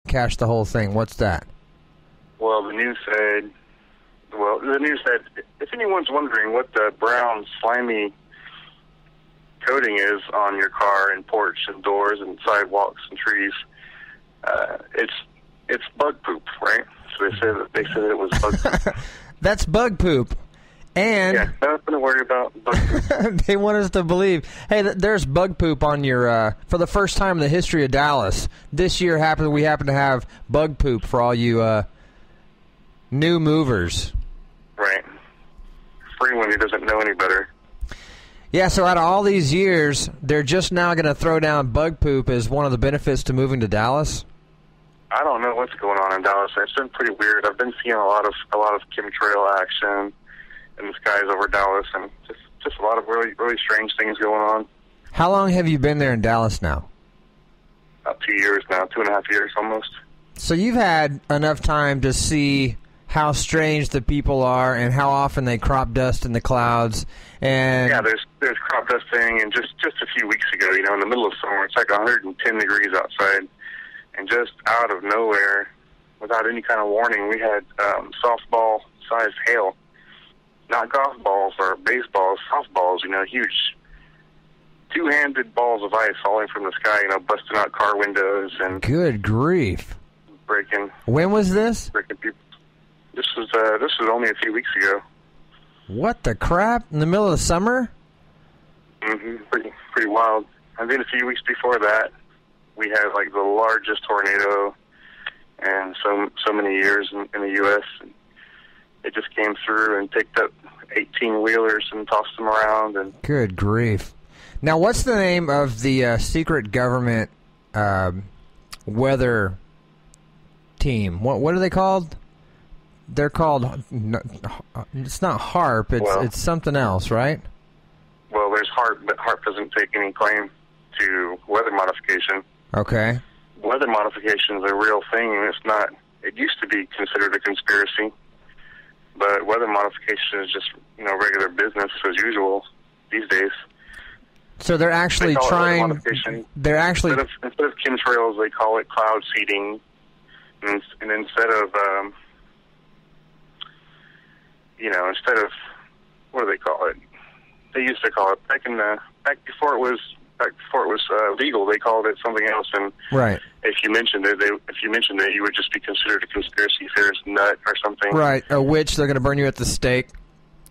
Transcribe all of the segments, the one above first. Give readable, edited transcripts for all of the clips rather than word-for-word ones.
cashed the whole thing. What's that? Well, the news said, if anyone's wondering what the brown, slimy coating is on your car and porch and doors and sidewalks and trees, it's bug poop, right? So they said it was bug poop. That's bug poop. And yeah, nothing to worry about. Bug poop. They want us to believe, hey, there's bug poop on your, for the first time in the history of Dallas, this year we happen to have bug poop for all you new movers. Right. For anyone who doesn't know any better. Yeah, so out of all these years, they're just now going to throw down bug poop as one of the benefits to moving to Dallas? I don't know what's going on in Dallas. It's been pretty weird. I've been seeing a lot of chemtrail action in the skies over Dallas, and just a lot of really, really strange things going on. How long have you been there in Dallas now? About 2 years now, 2.5 years almost. So you've had enough time to see how strange the people are and how often they crop dust in the clouds. And yeah, there's crop dusting, and just a few weeks ago, in the middle of summer, it's like 110 degrees outside, and just out of nowhere, without any kind of warning, we had softball-sized hail. Not golf balls or baseballs, softballs, huge two-handed balls of ice falling from the sky, busting out car windows and... Good grief. Breaking... When was this? Breaking people. This was only a few weeks ago. What the crap? In the middle of the summer? Mm-hmm. Pretty wild. And then a few weeks before that, we had like the largest tornado in so many years in the U.S. And it just came through and picked up 18-wheelers and tossed them around. And good grief. Now, what's the name of the secret government weather team? What are they called? They're called, it's not HARP, it's something else, right? Well, there's HARP, but HARP doesn't take any claim to weather modification. Okay. Weather modification is a real thing, and it's not, it used to be considered a conspiracy, but weather modification is just, regular business as usual these days. So they're actually trying, they're actually... Instead of chemtrails, they call it cloud seeding, and instead of... instead of, what do they call it? They used to call it back before it was legal. They called it something else, and right. If you mentioned it, you would just be considered a conspiracy theorist nut or something. Right, a witch. They're going to burn you at the stake.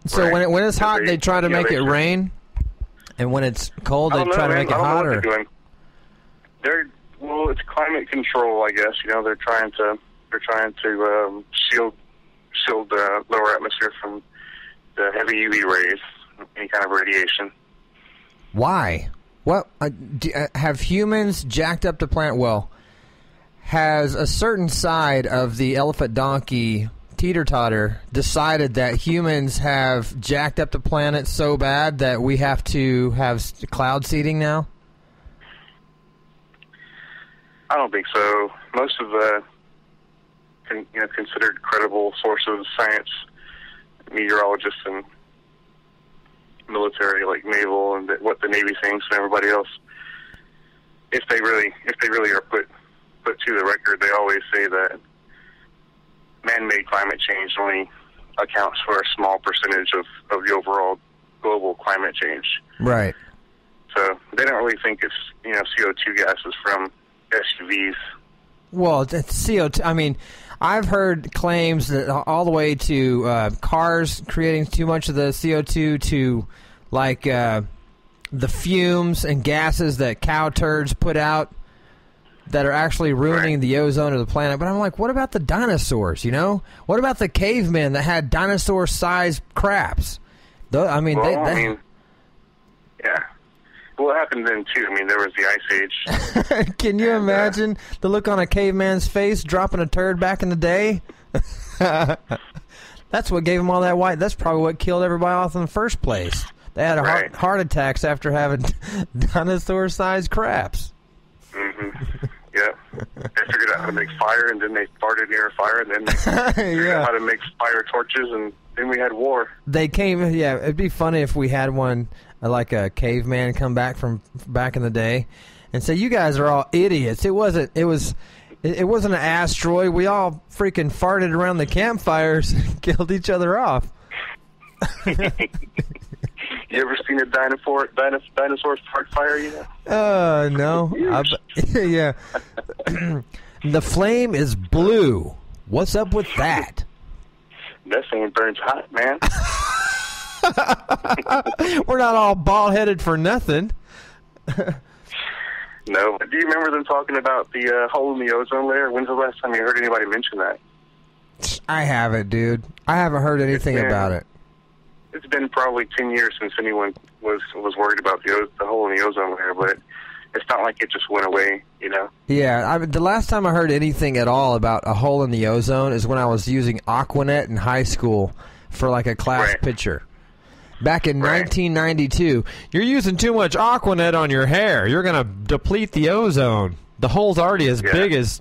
So right. when it's hot, they try to make it rain, and when it's cold, they try to make it hotter. Well, it's climate control, I guess. They're trying to shield the lower atmosphere from the heavy UV rays, any kind of radiation. Why? What have humans jacked up the planet? Well, has a certain side of the elephant donkey teeter-totter decided that humans have jacked up the planet so bad that we have to have cloud seeding now? I don't think so. Most of the considered credible sources of science, meteorologists and military, like naval, and what the Navy thinks, and everybody else. If they really are put to the record, they always say that man-made climate change only accounts for a small percentage of the overall global climate change. Right. So they don't really think it's CO2 gases from SUVs. Well, it's CO2. I mean, I've heard claims that all the way to cars creating too much of the CO2 to like the fumes and gases that cow turds put out that are actually ruining the ozone of the planet. But I'm like, what about the dinosaurs, What about the cavemen that had dinosaur-sized craps? Yeah. Well, it happened then, too. I mean, there was the Ice Age. Can you imagine the look on a caveman's face dropping a turd back in the day? That's what gave them all that white. That's probably what killed everybody off in the first place. They had heart attacks after having dinosaur-sized craps. Mm-hmm. Yeah. They figured out how to make fire, and then they farted near a fire, and then they figured out how to make fire torches, and then we had war. They came, it'd be funny if we had one, like a caveman come back from back in the day and say, you guys are all idiots. It was It wasn't an asteroid. We all freaking farted around the campfires and killed each other off. You ever seen a dinosaur fart fire? No. Yeah. The flame is blue. What's up with that? That thing burns hot, man. We're not all bald-headed for nothing. No. Do you remember them talking about the hole in the ozone layer? When's the last time you heard anybody mention that? I haven't, dude. I haven't heard anything about it. It's been probably 10 years since anyone was worried about the hole in the ozone layer, but it's not like it just went away, you know? Yeah, the last time I heard anything at all about a hole in the ozone is when I was using Aquanet in high school for like a class picture. Back in 1992, you're using too much Aquanet on your hair. You're going to deplete the ozone. The hole's already as big as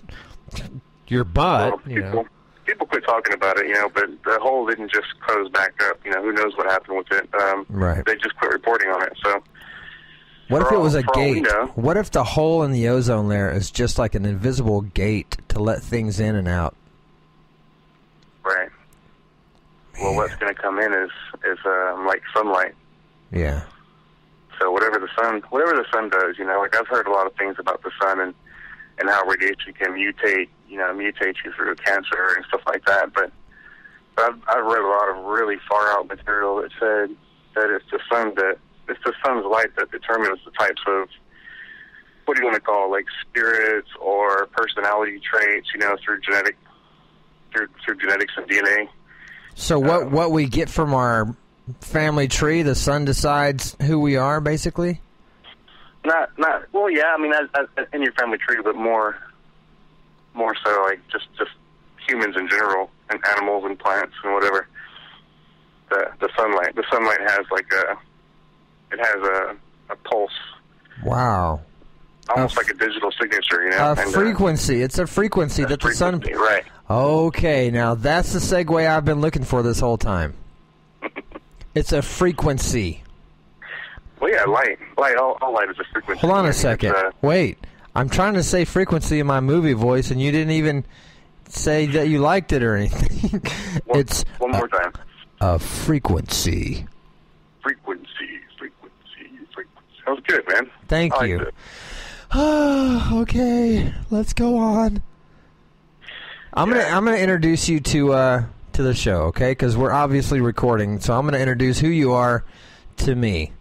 your butt. Well, people quit talking about it, but the hole didn't just close back up. Who knows what happened with it. They just quit reporting on it. So, what if it was a gate? What if the hole in the ozone layer is just like an invisible gate to let things in and out? Right. Well, what's going to come in is like sunlight. Yeah. So whatever the sun does, like I've heard a lot of things about the sun and how radiation can mutate you through cancer and stuff like that. But I've read a lot of really far out material that said that it's the sun's light that determines the types of, what do you want to call, like spirits or personality traits, through genetics and DNA. So what we get from our family tree, the sun decides who we are, basically? Well, yeah, I mean, as in your family tree, but more so like just humans in general, and animals and plants and whatever. The sunlight has like a pulse. Wow. Almost like a digital signature, frequency. It's a frequency that the sun... Right. Okay, now that's the segue I've been looking for this whole time. It's a frequency. Well, yeah, light. All light is a frequency. Hold on a second. Wait. I'm trying to say frequency in my movie voice, and you didn't even say that you liked it or anything. It's one more time. A frequency. Frequency. That was good, man. Thank you. Okay, let's go on. I'm gonna introduce you to the show, okay? Because we're obviously recording, so I'm gonna introduce who you are to me.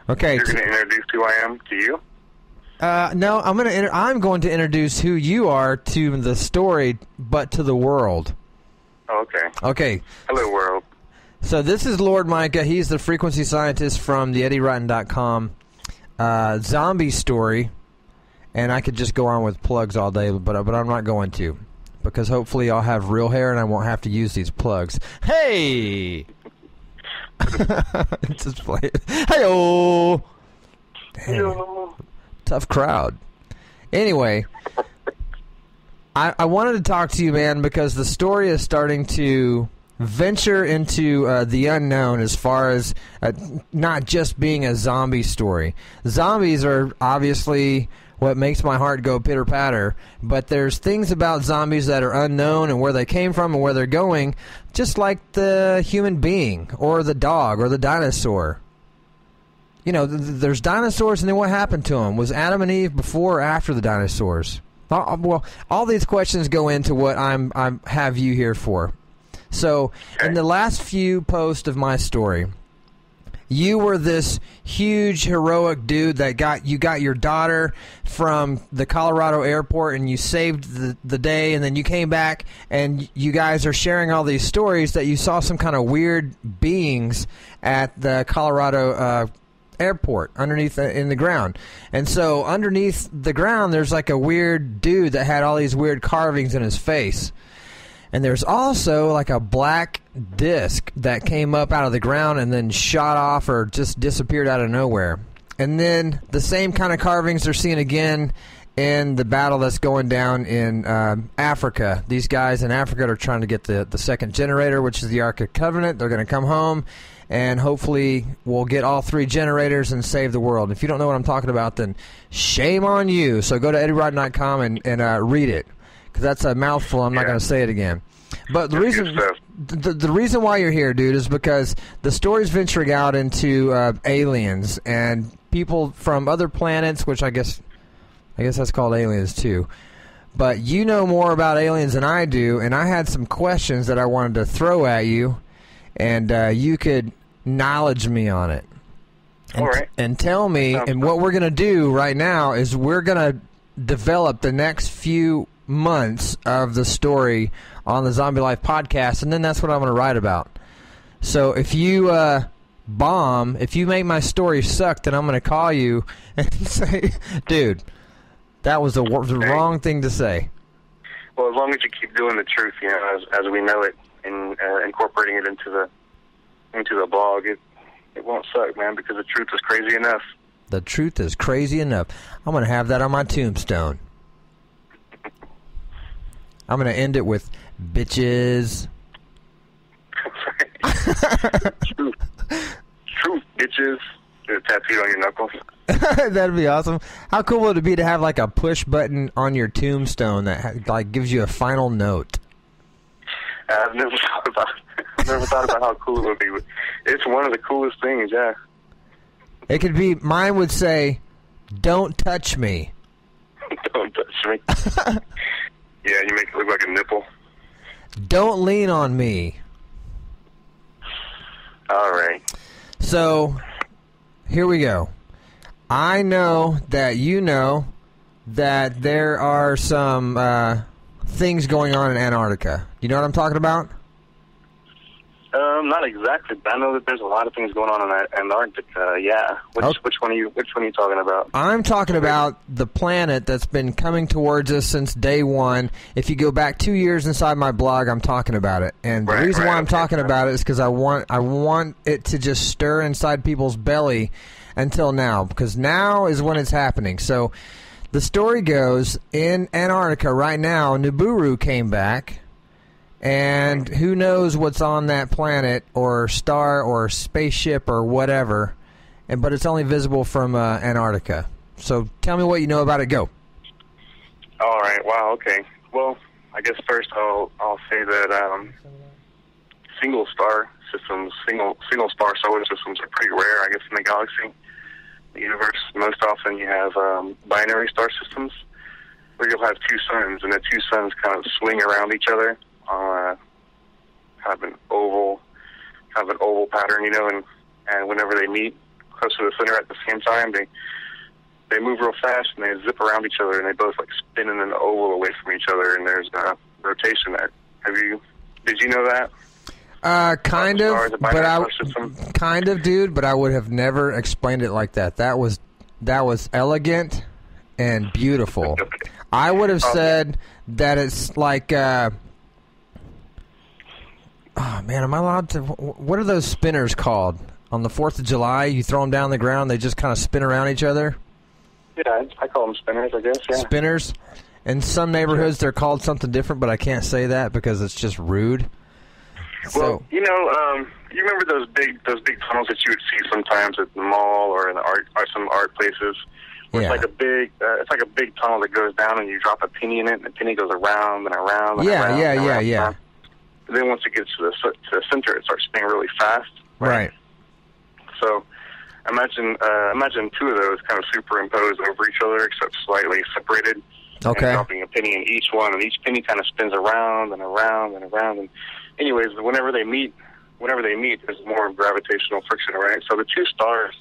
Okay. You're gonna introduce who I am to you? No, I'm going to introduce who you are to the story, but to the world. Oh, okay. Okay. Hello, world. So this is Lord Micah. He's the frequency scientist from the EddieRotten.com zombie story. And I could just go on with plugs all day, but I'm not going to. Because hopefully I'll have real hair and I won't have to use these plugs. Hey! Just play it. Hey-oh! Damn. Tough crowd. Anyway, I wanted to talk to you, man, because the story is starting to venture into the unknown as far as not just being a zombie story. Zombies are obviously what makes my heart go pitter-patter, but there's things about zombies that are unknown and where they came from and where they're going, just like the human being or the dog or the dinosaur. There's dinosaurs, and then what happened to them? Was Adam and Eve before or after the dinosaurs? Well, all these questions go into what I have you here for. So, in the last few posts of my story, you were this huge, heroic dude that got your daughter from the Colorado airport, and you saved the day, and then you came back, and you guys are sharing all these stories that you saw some kind of weird beings at the Colorado airport underneath in the ground. And so underneath the ground, there's like a weird dude that had all these weird carvings in his face. And there's also like a black disc that came up out of the ground and then shot off or just disappeared out of nowhere. And then the same kind of carvings they're seeing again in the battle that's going down in Africa. These guys in Africa are trying to get the second generator, which is the Ark of Covenant. They're going to come home, and hopefully we'll get all 3 generators and save the world. If you don't know what I'm talking about, then shame on you. So go to eddierotten.com and read it, because that's a mouthful. I'm not going to say it again. But the reason why you're here, dude, is because the story's venturing out into aliens and people from other planets, which I guess that's called aliens too. But you know more about aliens than I do, and I had some questions that I wanted to throw at you, and you could knowledge me on it. And, all right. And tell me, and what we're going to do right now is we're going to develop the next few months of the story on the Zombie Life podcast, and then that's what I'm going to write about. So if you bomb, if you make my story suck, then I'm going to call you and say, dude, that was the wrong thing to say. Well, as long as you keep doing the truth, you know, as we know it, and incorporating it into the blog, it won't suck, man, because the truth is crazy enough. The truth is crazy enough. I'm going to have that on my tombstone. I'm going to end it with bitches. Truth, bitches. A tattoo on your knuckles. That'd be awesome. How cool would it be to have like a push button on your tombstone that like gives you a final note? I've never thought about how cool it would be. It's one of the coolest things, yeah. It could be, mine would say, "Don't touch me." Don't touch me. Yeah, you make it look like a nipple. Don't lean on me. All right. So, here we go. I know that you know that there are some things going on in Antarctica. You know what I'm talking about? Not exactly, but I know that there's a lot of things going on in Antarctica. Yeah. Which one are you talking about? I'm talking about the planet that's been coming towards us since day one. If you go back 2 years inside my blog, I'm talking about it. And the reason why I'm talking about it is because I want it to just stir inside people's belly until now, because now is when it's happening. So the story goes, in Antarctica right now, Niburu came back. And who knows what's on that planet or star or spaceship or whatever, but it's only visible from Antarctica. So tell me what you know about it. Go. All right. Wow. Okay. Well, I guess first I'll say that single star solar systems are pretty rare, I guess, in the galaxy, the universe. Most often you have binary star systems where you'll have 2 suns, and the 2 suns kind of swing around each other on kind of an oval pattern, you know, and whenever they meet close to the center at the same time, they move real fast and they zip around each other, and they both like spin in an oval away from each other, and there's rotation there. Did you know that? Kind of, dude, but I would have never explained it like that. That was elegant and beautiful. I would have said that it's like oh, man, am I allowed to... What are those spinners called? On the 4th of July, you throw them down the ground, they just kind of spin around each other? Yeah, I call them spinners, I guess, yeah. Spinners? In some neighborhoods, they're called something different, but I can't say that because it's just rude. Well, you know, you remember those big tunnels that you would see sometimes at the mall or in the some art places? Where it's like a big tunnel that goes down, and you drop a penny in it, and the penny goes around and around and around. Yeah. And then once it gets to the center, it starts spinning really fast. Right. So imagine 2 of those kind of superimposed over each other, except slightly separated. Okay. And dropping a penny in each one, and each penny kind of spins around and around and around. And anyways, whenever they meet, there's more gravitational friction, right? So the two stars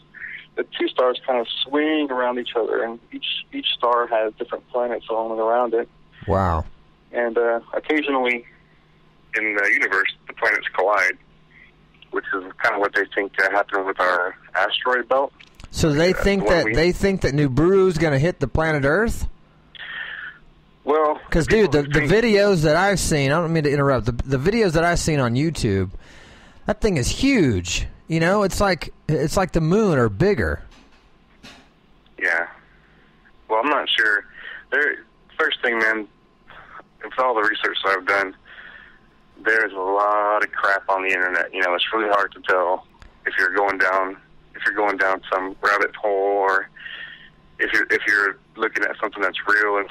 kind of swing around each other, and each star has different planets on and around it. Wow. And occasionally in the universe, the planets collide, which is kind of what they think happened with our asteroid belt. So they think that Niburu is going to hit the planet Earth? Well, because dude, the videos that I've seen, I don't mean to interrupt, the videos that I've seen on YouTube, that thing is huge. You know, it's like the moon or bigger. Yeah. Well, I'm not sure. First thing, man, with all the research that I've done, there's a lot of crap on the internet. You know, it's really hard to tell if you're going down some rabbit hole, or if you're looking at something that's real and